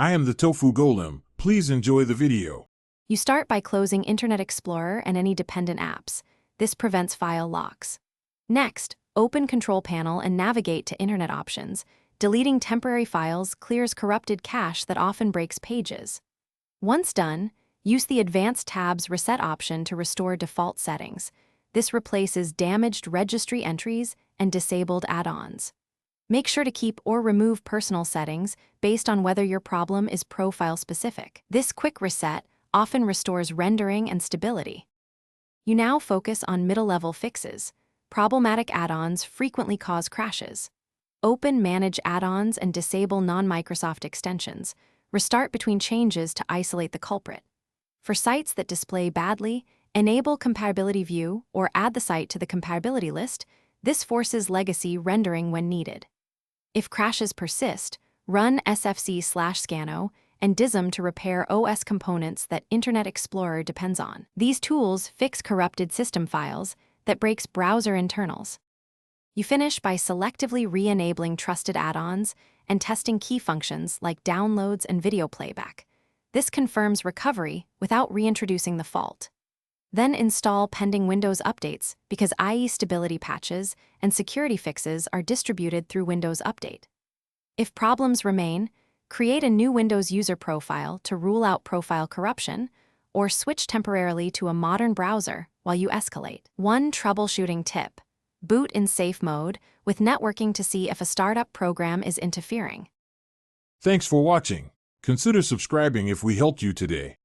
I am the Tofu Golem. Please enjoy the video. You start by closing Internet Explorer and any dependent apps. This prevents file locks. Next, open Control Panel and navigate to Internet Options. Deleting temporary files clears corrupted cache that often breaks pages. Once done, use the Advanced tab's Reset option to restore default settings. This replaces damaged registry entries and disabled add-ons. Make sure to keep or remove personal settings based on whether your problem is profile-specific. This quick reset often restores rendering and stability. You now focus on middle-level fixes. Problematic add-ons frequently cause crashes. Open Manage Add-ons and disable non-Microsoft extensions. Restart between changes to isolate the culprit. For sites that display badly, enable Compatibility View or add the site to the compatibility list. This forces legacy rendering when needed. If crashes persist, run sfc/scano and dism to repair OS components that Internet Explorer depends on. These tools fix corrupted system files that breaks browser internals. You finish by selectively re-enabling trusted add-ons and testing key functions like downloads and video playback. This confirms recovery without reintroducing the fault. Then install pending Windows updates because IE stability patches and security fixes are distributed through Windows Update. If problems remain, create a new Windows user profile to rule out profile corruption, or switch temporarily to a modern browser while you escalate. One troubleshooting tip: boot in safe mode with networking to see if a startup program is interfering. Thanks for watching. Consider subscribing if we helped you today.